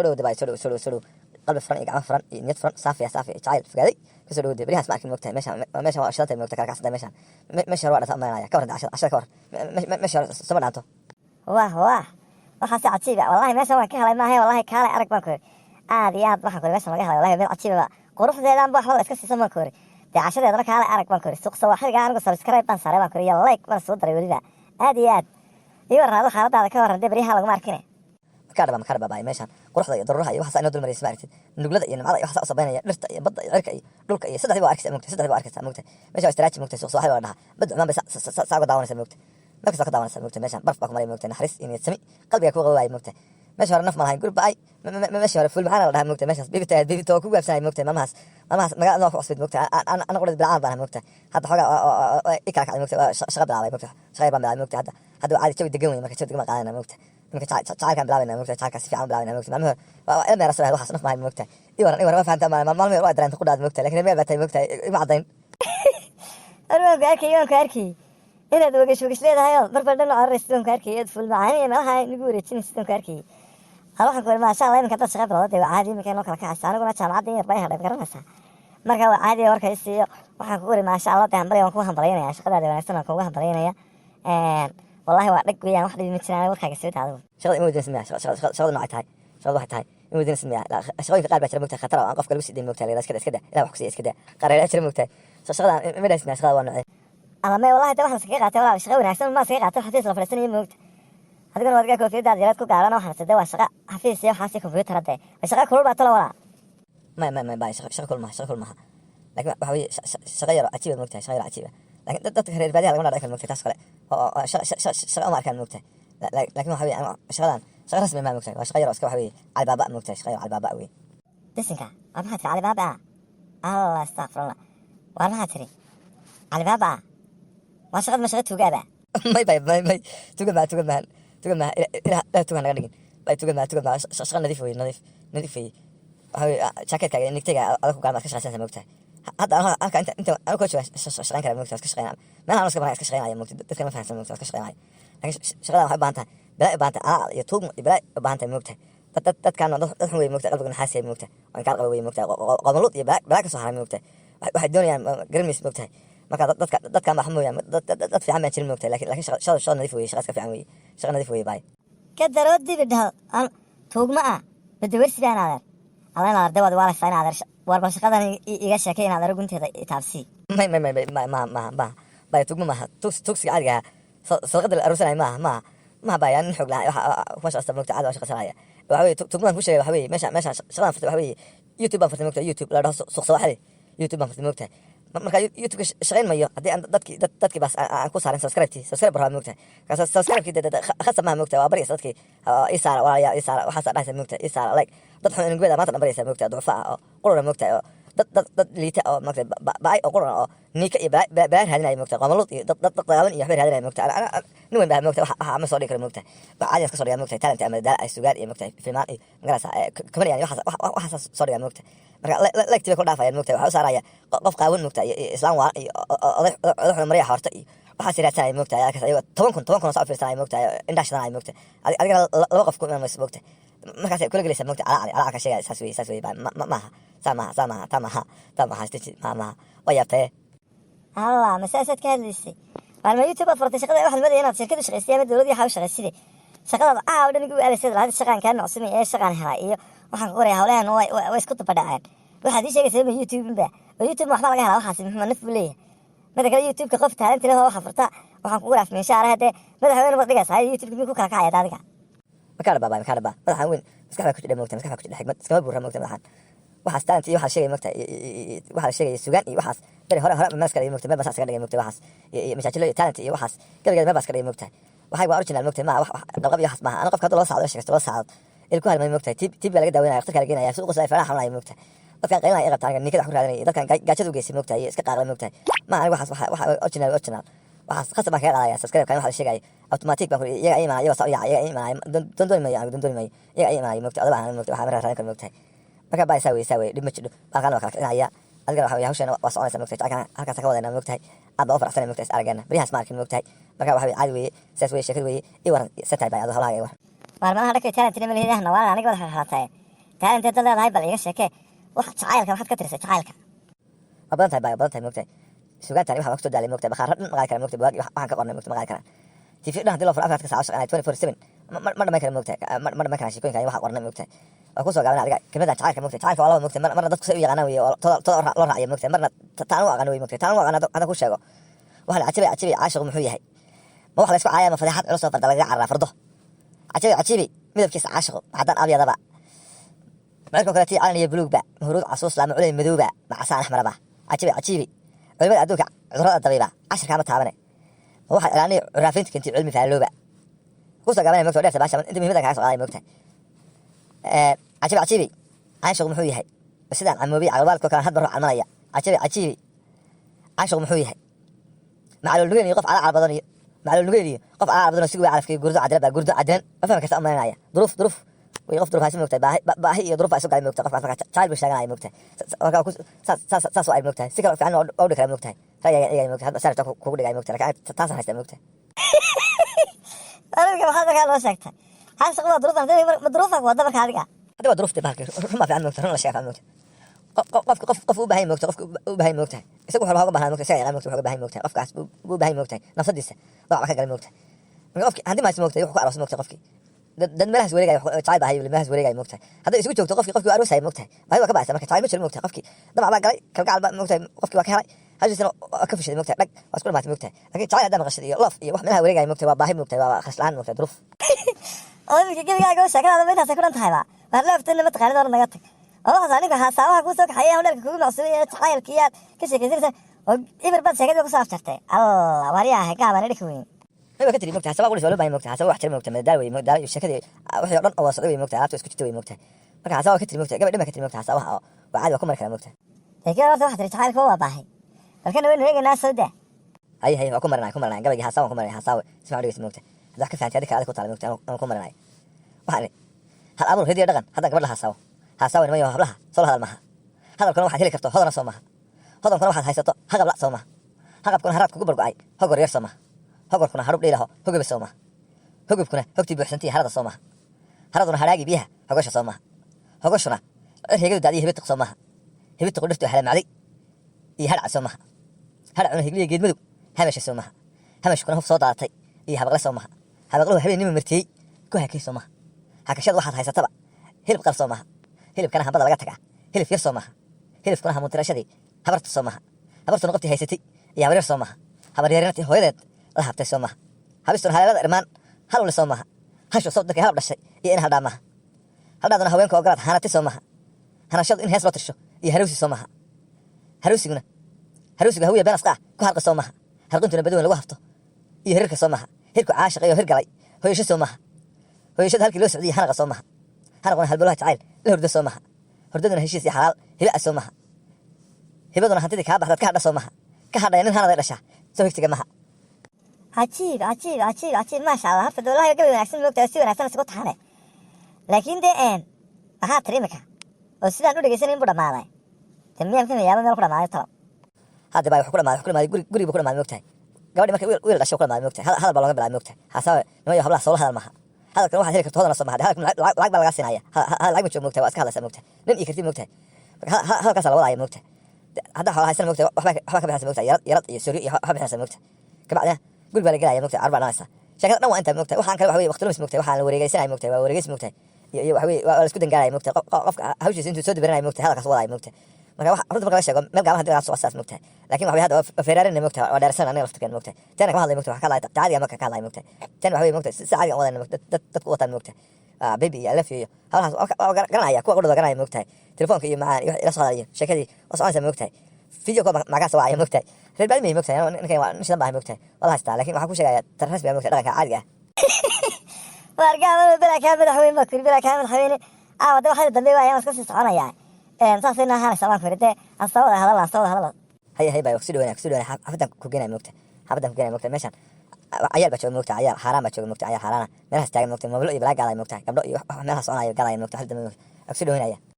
soo dibay soo qalbi furan iyo gacmo furan iyo niyad furan saafi jacayl fogaaday kasoo dhawo bariyahaas ma arkin moogtahay meeshan waa shanta moogtahay kalkaasada meeshan waa dhata maynaya ka waran cashada ka war meeshan sama dhaanto wah waxaas cajiib wallahi meeshan waan ka helay maahay wallahi kaalay arag baan ku aad iyo aad waxaan ku meeshan laga helay wallahi meel cajiib quruxdeedaan baa waxba iska siisan baan ku dee cashadeedana kaalay arag baan ku suuq sawaaxiga anigu subscribe baan saaray baan ku iyo like baan soo daray weliba aad iyo aad iyo warraado xaaladaada ka waran dee bariyaha laguma arkine makadhaba baay meeshan quruxda iyo daruuraha iyo waxaas inoo dul maraysa maaragtid nuglada iyo nimcada iyo waxaas u sabaynaya dhirta iyo badda iyo cirka iyo dhulka iyo saddexdii waa arkaysa moogtahay meesha waa istiraati moogtahay suuq sawaaxi waa dhahaa badda cumaan bay saa uga daawanaysa moogtahay meel kasta ka daawanaysa moogtahay meeshan barf baa ku maray moogtahay naxariis iyo niyad sami qalbiga ku qabaaya moogtahay meesha hore naf ma lahayn gurba ay meesha hore fuul maxaana la dhahaa moogtahay meeshaas bibita waa ku gaabsanaya moogtahay maalmahaas magaalada noo ku cusbid moogtahay ana qurad bilcaan baan moogtahay hadda xoogaa i kala kacay moogtahay shaqa bilaabay moogtahay shaqay baan bilaabay moogtahay hadda waa caadi jawi degan wey marka jawi degan baan qaadanaa moogtahay iminka jacaylkaan bilaabana moogtahay jacaylkaa si fiican bilaabana moogtahay maalmihi hore waa ilmeera soo waxaas naf maahay moogtahay iwaran waa fahantaa maalmihi hore waa dareenta ku dhaad moogtahay lakin meel baa tahay moogtahay ima caddayn waan ku arkay inaad wagesh leedahay oo marba dhan cararaysid waan ku arkay aad fuul macaani meelaha nagu wareejinaysid waan ku arkay waxaan ku maasha Allah iminka dad shaqo bilowday waa caadi iminka noo kala kacaysa aniguna jaamacadda yar bay hadhay garanaysaa marka waa caadi warka isiyo waxaan ku wari maasha Allah hambalay waan ku hambalaynayaa shaqadaada wanaagsan waan kugu hambalaynayaa wallahi waa dhag weeyaan wax dhibi ma jiraan warkaaga soo taado shaqada ima weydiinaysa miyaa shaqada noocay tahay shaqada waxay tahay ima weydiinaysa miyaa shaqooyinka qaar baa jira moogtahay khatar oo aan qofka lagu sii dayn moogtahay iska daa ilaah wax ku siiya iska daa qaar ayaa jira moogtahay shaqada ima dhahaysa miyaa shaqada waa noocay ama wallahi ta waxaan iskaga qaatay walaal shaqo wanaagsan ma iskaga qaatay xafiis la fadhiisanayo moogta adigana waad gaa koofiyadaada yaraad ku gaaban waxaan sadee waa shaqo xafiis iyo waxaasi kombiyuutar hadde shaqo kulul baa talo walaa ma shaqo kulul maaha laakiin waxa weye shaqo yaro cajiiba moogtahay shaqo yaro cajiiba laakiin dadka reer baadiyaha laguna dhaci karo moogtahay taas kale oo shaqo uma arkaan moogtahay laakiin waxa weye shaqadan shaqo rasmi maa moogtahay waa shaqo yaro iska waxa weye calibaaba moogtahay shaqo yaro calibaaba wey disinka waa maxaa tiri calibaaba allah astaqfirullah waa maxaa tiri calibaaba waa shaqad ma shaqo tuugaaba may tuga maaha ilaah tuga naga dhigin bay tuga maaha shaqo nadiif wey nadiif wey jaketkaaga nigtayga adag ku gaalmaad ka shaqaysanaysa moogtahay hadda halka inta anu koo jooga shaqayn kara moogtahay iska shaqaynaya meelaha anu iska baran iska shaqaynaya moogtahay dadka ma fahansan moogtahay iska shaqaynaya laakiin shaqadan waxay u baahan tahay balaa u baahan tahay alaal iyo tuugmo iyo balaa u baahan tahay moogtahay dadkaan dad xun wey moogtahay qalbiga naxaasiya moogtahay oo inkaar qaba wey moogtahay qoomuluud iyo balaa ka soo haray moogtahay waxay doonayaan garan maysa moogtahay marka dadkaan baa mooyaan dad fiican baan jirin moogtahay laakiin shaqada nadiif wey shaqa iska fiican wey shaqa nadiif wey baay ka daroo dibi dhaho tuugma ah badawersi baan adeer alla inaad arday waad waalaysaa in adeer warba shaqadan iga sheekay in adeer gunteeda itaabsii bay tuugma maaha tuugsiga caadiga ahaa sadaqada la aruursanaya maaha bay nin xoog lahay kuma shaqaysta moogtahay caadi waa shaqaysanaya waxa weye tuugmadan ku sheegay waxa weye meeshaan shaqadan furtay waxa weye YouTube baan furtay moogtahay YouTube la dhaho suuq sawaaxili YouTube baan furtay moogtahay marka youtube shaqayn mayo haddii aan dadkii baas aan ku saarin subscribe rabaa moogtahay kaas subscribe-kii khasab maaha moogtahay waa baryaysa dadkii isaara walaalayaa isaara waxaasa dhahaysa moogtahay isaara like dad xun inagbeeda maanta dhan baryaysa moogtahay ducfa ah oo qurana moogtahay oo dad liita oo moogtahay bacay oo qurana oo niika iyo balaa raadinaya moogtahay qamaluud iyo dad dagaalan iyo waxbay raadinaya moogtahay nin weyn baa moogtahay waxa ma soo dhigi karo moogtahay wax caadi iska soo dhigaa moogtahay talent ama daal ay sugaal iyo moogtahay filmaan iyo magaraysa comedy yani waxaas soo dhigaa moogtahay marka legtiba ku dhaafayaan moogtahay waxa u saaraya qof qaawan moogtahay iyo islaan waa iyo odaxuna marya horta iyo waxaas raadsanaya moogtahay ayago 10 kun soo fiirsanaya moogtahay indhaha shidanaya moogtahay adigana laba qof ku imaanaysa moogtahay markaas kula gelaysa moogtahay ala ka sheegaya saas wey maaha maha stichi maaha waa yaabtaye allah masaasaad ka hadlaysay maalma youtube aad furtay shaqada waxaad madaya inaad shirkadu shaqaysay ama dowladii waxa u shaqayside shaqadaada caaw dhan igu aalaysay lahadi shaqaan kaa noqsamay ee shaqaan helay iyo waxaan ku qoraya hawlahan way isku dabadhaceen waxaad ii sheegaysaa ma youtube ba oo youtube waxba laga helaa waxaas muxuu naf buu leeyahay mida kale youtube-ka qof talent leh oo waxa furta waxaan kugu raafmay shaaraha dee madaxweyne ma dhigaysaa youtube-ka miyuu ku kala kacaya adiga makaadha madaxaan weyn maskaxda ku jidha moogtahay maskaxda ku jidha xigmad iskama buura moogtahay madaxaan waxaas talent iyo waxaa sheegay moogtahay waxaa sheegay sugaan iyo waxaas beri hore mees ka dhigay moogtahay meel baas ka dhigay moogtahay waxaas iyo majaajilo iyo talent iyo waxaas gabageeda meel baas ka dhigay moogtahay waxay waa original moogtahay maaha wax qabqab iyo waxaas maaha ana qofka hadda loo sacdo sheegaysto loo sacdo ilku halmay moogtahay tib baa laga daaweynaya waqti kala geenaya suuqa soo faraha xunaya moogtahay dadkan qaylana ay qabtaan nikada ku raadinaya dadkan gaajada u geysay moogtahay iska qaaqlay moogtahay ma aniga waxaas waxa original waxaas khasab baan kaga qaadaya subscribe kan waxa la sheegay automatic baan iyaga ay imaanaya soo iyaga ay imaanaya doon mayo iyaga ay imaanaya moogtahay adaba aan moogtahay waxa raadin karo moogtahay marka baa saaway dhib ma jiro baa kana kala kicinaaya adiga waxa hawshan waa soconaysa moogtahay halkaas ka wadayna moogtahay aad baa u faraxsan moogtahay aragana bariyaas ma arkin moogtahay marka waxa caadi weeye saas weeye sheekad weeye i waran satay baa adoo halaha war maalmaha dhakay talent ma leeyahay nawaan aniga wada xalaatay taalent inta leedahay bal iga sheekee wax jacaylka waxaad ka tirisay jacaylka badan tahay badan tahay moogtahay suugaantan waxa wax soo daalay moogtahay bakhaar dhan maqaal kara moogtahay buugaag waxaan ka qornay moogtahay maqaal kara TV dhan hadii loo furo afraad ka saaco shaqeynay 24/7 ma dhamay kara moogtahay ma dhamay kara shaqooyinka waxa qornay moogtahay waa ku soo gaabana adiga kelmadda jacaylka moogtahay jacaylka waa laba moogtahay marna dadku say u yaqaanaan weeye toda loo raaciyo moogtahay marna taan u aqaan weeye moogtahay taan u aqaan hada ku sheego waxa la cajibi caashiq muxuu yahay ma wax la isku caayama fadeexad culus oo farda laga carraa fardo cajibi midabkiisa caashiq haddaan abyadaba marka kale tii calan iyo buluugba mahruud casuus lama culay madowba macasaan axmaraba cajibi culimada adduunka cudurrada dabiiba cashirka ma taabane waxa ilaanay raafinta kintii cilmi faalooba ku soo gaabana moogtahay dheerta baasha inta muhiimada kaga soo qaaday moogtahay cajibi caashiq muxuu yahay sidaan amoobi caqabaalka kale hadba ruux calmanaya cajibi caashiq muxuu yahay macalul nugeyn qof ala badan iyo macalul nugeyn qof ala badan si way calafkay gurdo cadran ma fahmi karta amaanaya duruuf way qof duruuf haysan moogtahay baahi iyo duruuf ay soo galay moogtahay qof afka child bishaagan ay moogtahay marka ku saas oo ay moogtahay si kale fiican oo dhigay moogtahay rayay moogtahay hadda saarta ku dhigay moogtahay laakiin taas haysta moogtahay adiga waxaad ka loo sheegtay caashiq waa duruuf ma duruuf ah wada marka adiga hadda waa duruufta baalkii ruma fiican moogtahay runa sheekha moogtahay qof u baahay moogtahay qof u baahay moogtahay isagu wuxuu uga baahan moogtahay isaga yaqaan moogtahay wuxuu baahay moogtahay qofkaas u baahay moogtahay nafsadiisa dooc ka galay moogtahay marka qofkii hadii ma moogtahay wuxuu ku aroos moogtahay qofkii dad meelahaas wareegay jacayl baahay meelahaas wareegay moogtahay hadday isugu joogto qofkii aroos hay moogtahay baahi waa ka baahsan marka jacayl ma jiro moogtahay qofkii damac baa galay kalgacal baa moogtahay qofkii waa ka helay hajisna ka fushay moogtahay dhag waa isku dhamaatay moogtahay laakiin jacayl hadda maqashad iyo love iyo wax meelaha wareegay moogtahay waa baahi moogtahay waa khaslaan moogtahay duruuf oo midka gabigaaga sheekada meesha ku dhan tahay ba war laftan ma taqaanid hor naga tag waxa aniga haasawaha ku soo kaxayay hodhalka kugu macsuulay jacaylkiyaad ka sheekaysanaysa oo ibar bad sheekada ku saaftartay allah wariyaha gaabana dhig weyn aywa ka tiri moogtahay sabab wali soo baahay moogtahay sabab wax jira moogtahay madal way moogtahay sheekadii wixii oo dhan oo wasada way moogtahay aabta isku jirtay way moogtahay marka sabab ka tiri moogtahay gabadh ka tiri moogtahay sabab oo caadi waa ku mar kala moogtahay laakiin horta waxa tiri jacaylka waa baahay balkan weyn weynaa sawda hay waa ku marnaa gabadhii haasawa ku marnaa haasawa isma dhigis moogtahay hadda ka faantay adiga ku taala moogtahay aan ku marnaa waxaan hal amur hadiya dhaqan hadda gabadh la haasawa nimayo hablaha soo hadal maha hadalkuna waxaad heli karto hodana soo maha hodankuna waxaad haysato haqab la soo maha haqabkuna haraad kugu bargo'ay hogor yar soo maha hogorkuna harub dhiilaho hogoba soo maha hogobkuna hogtii buuxsantii harada soo maha haraduna hadhaagii biyaha hogosha soo maha hogoshuna heegadu daadiyo hibitiq soo maha hibitiqu dhirtu halamacday iyo hadhac soo maha hadhacuna higliya geedmadow hamasha soo maha hamashkuna hub soo daadatay iyo habaqle soo maha habaqluhu habeenima martiyey ku hakay soo maha hakashada waxaad haysataba hilib qal soo maha hilibkana hambada laga tagaa hilib yar soo maha hilibkuna hamuntirashadii habarta soo maha habartuna qoftii haysatay iyo habar yar soo maha habar yarinati hooyadeed la habtay soo maha habistuna haleelada irmaan hal ule soo maha hashu sawdankii halab dhashay iyo in haldhaa maha haldhaaduna haweenka ogolaad hanati soo maha hanashadu in hees loo tirsho iyo harowsi soo maha harowsiga hawiya been asqaa ku harqa soo maha harqintuna badowen lagu hafto iyo hirirka soo maha hirku caashiq iyo hirgalay hooyasho soo maha hooyashada halkii loo socdiyay hanaqa soo maha hanaquna halbolaha jacayl la hurdo soo maha hurdaduna heshiis iyo xalaal hiba soo maha hibaduna hantidii kaa baxdaad ka hadha soo maha ka hadhaya nin hanaday dhashaa soo higtiga maha cajiib maasha allah horta dowlaha gabi wanaagsan moogtahay si wanaagsan isku taxane laakiin dee maxaa tiri imika oo sidaan u dhegeysanay inbuu dhammaaday tamiyaan ka yaaba meel ku dhammaaday talo hadda baa wax ku dhammaaday guriga ku dhammaaday moogtahay gabadhi markay wiil dhashay ku dhammaaday moogtahay hadal baa looga bilaabay moogtahay haasawe nimayo hablaha soola hadal maha hadalkan waxaad heli karto hodana soo maha lacag baa lagaa siinaya lacag ma joogo moogtahay waa iska hadlaysaa moogtahay nin iyo karti moogtahay hadalkaasaa la wadaaya moogtahay hadda xoolo haysan moogtahay waxbaa ka bixinaysa moogtahay yarad iyo sori iyo waxbaa bixinaysa moogtahay kabacdina guri baa la gelaya moogtahay arbaa dhanaysa sheekada dhan waa intaa moogtahay waxaan kale waxa weye waqti lumis moogtahay waxaan la wareegeysanaya moogtahay waa wareegeysi moogtahay iyo waxa weye waa la isku dangaaraya moogtahay qofka hawshiisa intuu soo dabaranaya moogtahay hadalkaas wadaya moogtahay marka wax runta marka la sheego meel gaaban hadii laga soo saas moogtahay laakiin waxa hadda waa feeraarin moogtahay waa dheersan aniga laftirkan moogtahay tan kama hadlay moogtahay waxa ka hadlay caadiga marka ka hadlay moogtahay tan waxa weye moogtahay si caadiga wadana moogtahay dad ku wataan moogtahay baby iyo alaf iyo hawlahaas garanaya kuwa qudhada garanaya moogtahay telefoonka iyo macaan iyo ila soo hadlayo sheekadii waa soconaysa moogtahay video call magaas waa moogtahay reer baadmi moogtahay ninkan waa nishan baa moogtahay wala haystaa laakiin waxa ku sheegaya tarras baa moogtahay dhaqanka caadiga wargaaba balaaka madaxweyne ma kuri balaaka madaxweyne wada waxa dambe waa iska sii soconaya saasina haanaysa baan firide asawada hadal hay baa waqti dhawaanay xafadan ku geenay moogtahay meeshan ayaal baa jooga moogtahay ayaal xaraan baa jooga moogtahay ayaal xaraana meelahaas taagan moogtahay mablo iyo balaa gaalay moogtahay gabdho iyo meelahaas soconaya gaalay moogtahay hal dambe waqti dhawaanaya